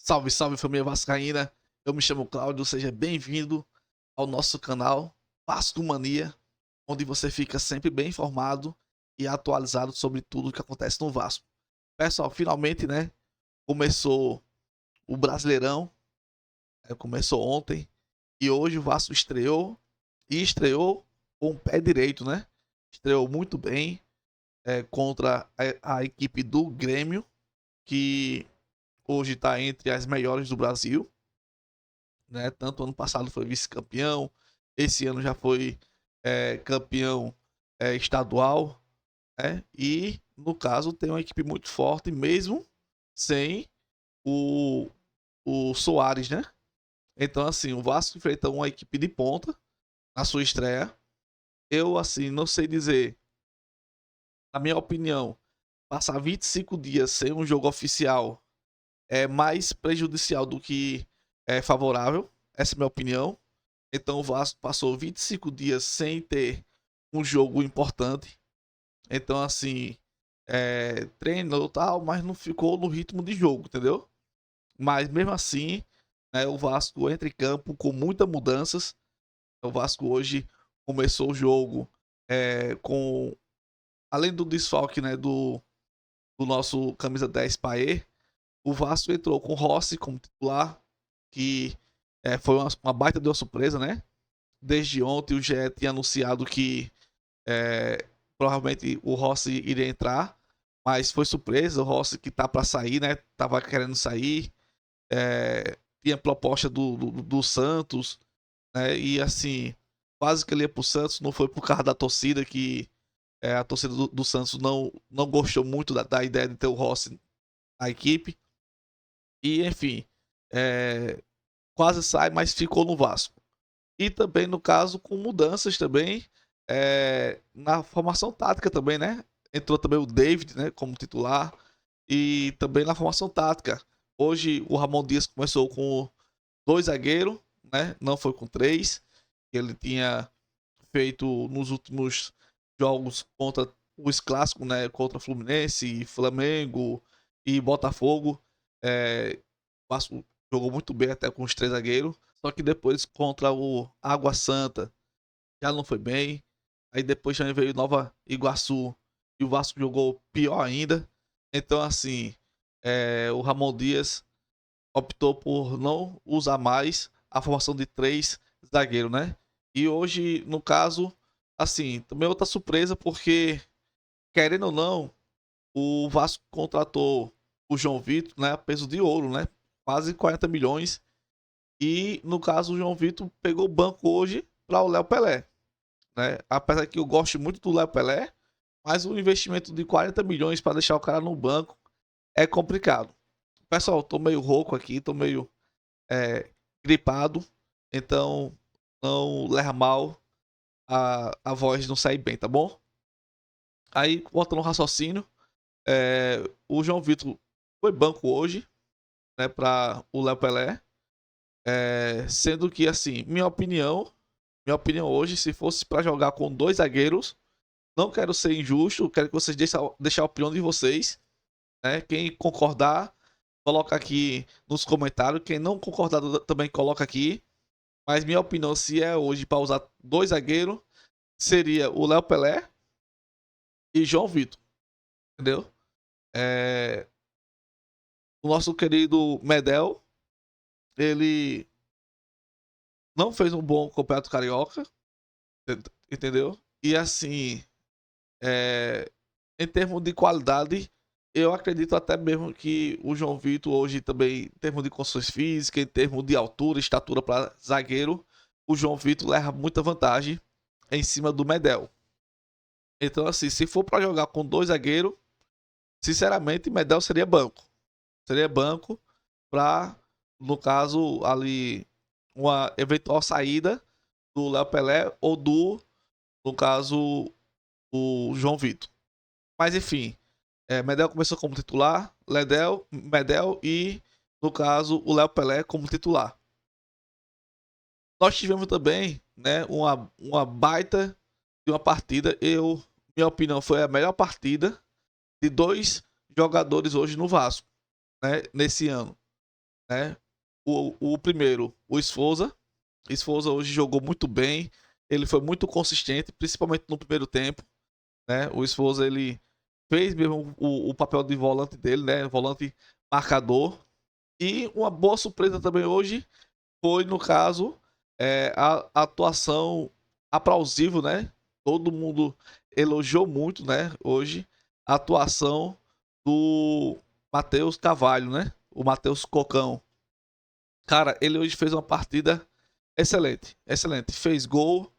Salve, salve família vascaína. Eu me chamo Cláudio, seja bem-vindo ao nosso canal Vasco Mania, onde você fica sempre bem informado e atualizado sobre tudo o que acontece no Vasco. Pessoal, finalmente, né, começou o Brasileirão, começou ontem e hoje o Vasco estreou com o pé direito, né? Estreou muito bem contra a equipe do Grêmio, que hoje está entre as melhores do Brasil, né? Tanto ano passado foi vice-campeão, esse ano já foi campeão estadual, né? E no caso tem uma equipe muito forte, mesmo sem o, o Soares, né? Então, assim, o Vasco enfrenta uma equipe de ponta na sua estreia. Eu, assim, não sei dizer, na minha opinião, passar 25 dias sem um jogo oficial é mais prejudicial do que favorável. Essa é a minha opinião. Então o Vasco passou 25 dias sem ter um jogo importante. Então, assim, treinou e tal, mas não ficou no ritmo de jogo, entendeu? Mas mesmo assim, né, o Vasco entra em campo com muitas mudanças. O Vasco hoje começou o jogo com, além do desfalque, né, do nosso camisa 10 Paê, o Vasco entrou com Rossi como titular, que foi uma baita de uma surpresa, né? Desde ontem o GE tinha anunciado que provavelmente o Rossi iria entrar, mas foi surpresa. O Rossi que tá para sair, né? Tava querendo sair, tinha proposta do Santos, né? E assim, quase que ele ia pro Santos, não foi por causa da torcida, que a torcida do Santos não gostou muito da ideia de ter o Rossi na equipe. E enfim, é, quase sai, mas ficou no Vasco. E também, no caso, com mudanças também na formação tática também, né? Entrou também o David, né, como titular. E também na formação tática. Hoje o Ramon Dias começou com dois zagueiros, né? Não foi com três. Ele tinha feito nos últimos jogos contra os clássicos, né? Contra Fluminense, Flamengo e Botafogo. O Vasco jogou muito bem até com os três zagueiros. Só que depois contra o Água Santa já não foi bem. Aí depois já veio Nova Iguaçu e o Vasco jogou pior ainda. Então, assim, o Ramon Dias optou por não usar mais a formação de três zagueiros, né? E hoje, no caso, assim, também outra surpresa, porque, querendo ou não, o Vasco contratou o João Vitor, né? A peso de ouro, né? Quase 40 milhões. E, no caso, o João Vitor pegou o banco hoje para o Léo Pelé, né? Apesar que eu gosto muito do Léo Pelé, mas o investimento de 40 milhões para deixar o cara no banco é complicado. Pessoal, tô meio rouco aqui, tô meio é, gripado, então não leva mal a voz não sair bem, tá bom? Aí, voltando ao raciocínio, o João Vitor foi banco hoje, né, para o Léo Pelé, sendo que, assim, minha opinião hoje, se fosse para jogar com dois zagueiros, não quero ser injusto, quero que vocês deixem a opinião de vocês, né? Quem concordar, coloca aqui nos comentários. Quem não concordar também coloca aqui. Mas minha opinião, se é hoje para usar dois zagueiros, seria o Léo Pelé e João Vitor, entendeu? É, o nosso querido Medel, ele não fez um bom campeonato carioca, entendeu? E assim, é, em termos de qualidade, eu acredito até mesmo que o João Vitor hoje também, em termos de condições físicas, em termos de altura, estatura para zagueiro, o João Vitor leva muita vantagem em cima do Medel. Então, assim, se for para jogar com dois zagueiros, sinceramente, Medel seria banco. Seria banco para, no caso, ali, uma eventual saída do Léo Pelé ou no caso, o João Vitor. Mas enfim, Medel começou como titular, Medel e, no caso, o Léo Pelé como titular. Nós tivemos também, né, uma baita de uma partida. Minha opinião, foi a melhor partida de dois jogadores hoje no Vasco, né, nesse ano. né? O primeiro, o Sforza. Sforza hoje jogou muito bem. Ele foi muito consistente, principalmente no primeiro tempo, né? O Sforza ele fez mesmo o papel de volante dele, né? Volante marcador. E uma boa surpresa também hoje foi, no caso, a atuação aplausível, né? Todo mundo elogiou muito, né? Hoje, a atuação do Matheus Carvalho, né? O Matheus Cocão. Cara, ele hoje fez uma partida excelente, excelente. Fez gol,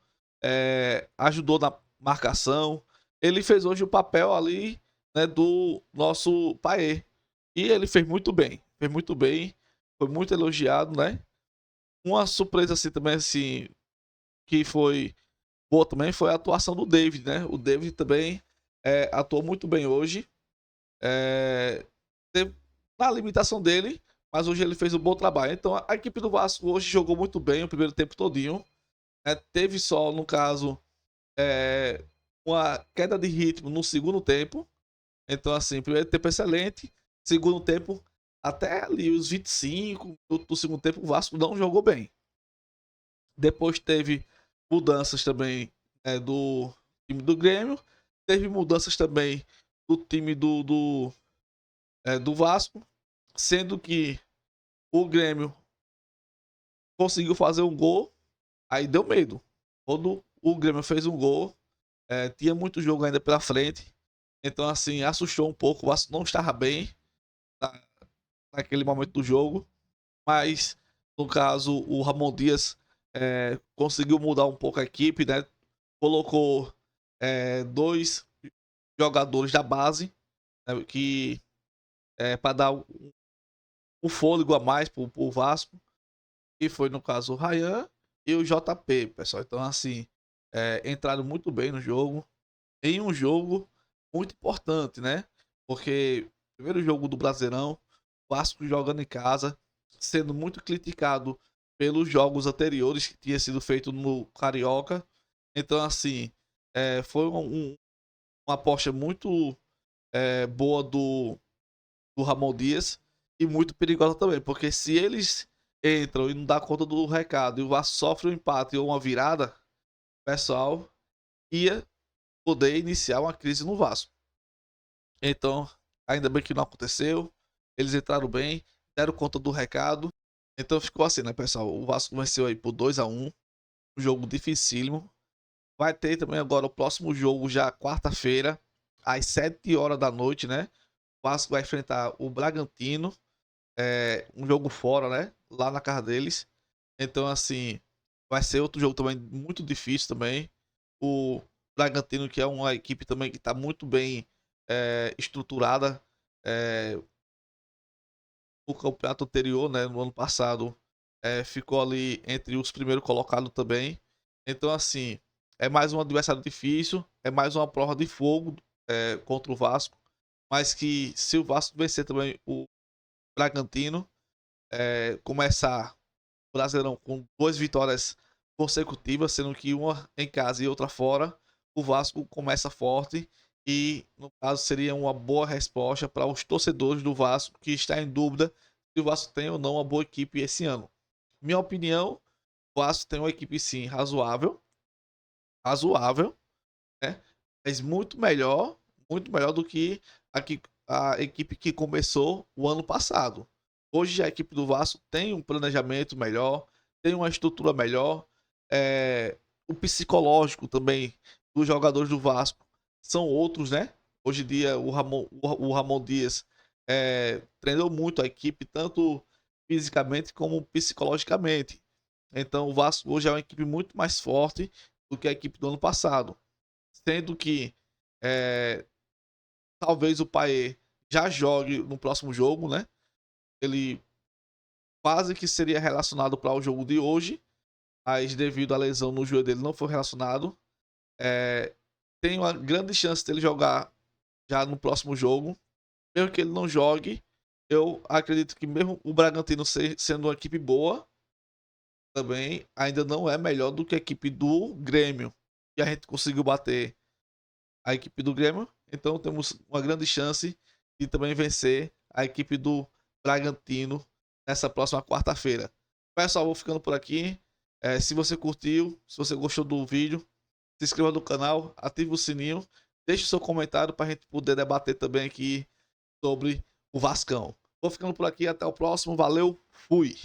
ajudou na marcação. Ele fez hoje o papel ali, né, do nosso Paê. E ele fez muito bem, foi muito elogiado, né? Uma surpresa assim também, assim, que foi boa também, foi a atuação do David, né? O David também atuou muito bem hoje. É, teve, na limitação dele, mas hoje ele fez um bom trabalho. Então a equipe do Vasco hoje jogou muito bem o primeiro tempo todinho. Teve só, no caso, é, uma queda de ritmo no segundo tempo. Então, assim, primeiro tempo excelente, segundo tempo, até ali os 25 do segundo tempo, o Vasco não jogou bem. Depois teve mudanças também do time do Grêmio. Teve mudanças também do time do Vasco. Sendo que o Grêmio conseguiu fazer um gol. Aí deu medo. Quando o Grêmio fez um gol, tinha muito jogo ainda pela frente. Então, assim, assustou um pouco. O Vasco não estava bem na, naquele momento do jogo. Mas, no caso, o Ramon Dias conseguiu mudar um pouco a equipe, né? Colocou dois jogadores da base, né, que para dar um fôlego a mais pro Vasco, que foi no caso o Ryan e o JP, pessoal. Então, assim, entraram muito bem no jogo, em um jogo muito importante, né? Porque primeiro jogo do Brasileirão, o Vasco jogando em casa, sendo muito criticado pelos jogos anteriores que tinha sido feito no Carioca. Então, assim, foi uma aposta muito boa do Ramon Dias e muito perigosa também, porque se eles entram e não dá conta do recado e o Vasco sofre um empate ou uma virada, o pessoal ia poder iniciar uma crise no Vasco. Então, ainda bem que não aconteceu. Eles entraram bem, deram conta do recado. Então ficou assim, né, pessoal? O Vasco venceu aí por 2-1, um jogo dificílimo. Vai ter também agora o próximo jogo já quarta-feira, às 7 horas da noite, né? O Vasco vai enfrentar o Bragantino, um jogo fora, né? Lá na casa deles. Então, assim, vai ser outro jogo também muito difícil também. O Bragantino, que é uma equipe também que está muito bem estruturada. É, o campeonato anterior, né, no ano passado, ficou ali entre os primeiros colocados também. Então, assim, é mais um adversário difícil, é mais uma prova de fogo contra o Vasco. Mas que se o Vasco vencer também o Bragantino, começar o Brasileirão com duas vitórias consecutivas, sendo que uma em casa e outra fora, o Vasco começa forte e, no caso, seria uma boa resposta para os torcedores do Vasco que está em dúvida se o Vasco tem ou não uma boa equipe esse ano. Minha opinião, o Vasco tem uma equipe sim razoável, razoável, né? Mas muito melhor do que a equipe que começou o ano passado. Hoje a equipe do Vasco tem um planejamento melhor, tem uma estrutura melhor, o psicológico também dos jogadores do Vasco são outros, né? Hoje em dia o Ramon Dias treinou muito a equipe, tanto fisicamente como psicologicamente. Então o Vasco hoje é uma equipe muito mais forte do que a equipe do ano passado. Sendo que é, talvez o Paê já jogue no próximo jogo, né? Ele quase que seria relacionado para o jogo de hoje, mas devido à lesão no joelho dele não foi relacionado. É, tem uma grande chance dele jogar já no próximo jogo. Mesmo que ele não jogue, eu acredito que mesmo o Bragantino sendo uma equipe boa, também ainda não é melhor do que a equipe do Grêmio. E a gente conseguiu bater a equipe do Grêmio, então temos uma grande chance de também vencer a equipe do Bragantino nessa próxima quarta-feira. Pessoal, vou ficando por aqui. Se você curtiu, se você gostou do vídeo, se inscreva no canal, ative o sininho, deixe o seu comentário para a gente poder debater também aqui sobre o Vascão. Vou ficando por aqui, até o próximo. Valeu, fui!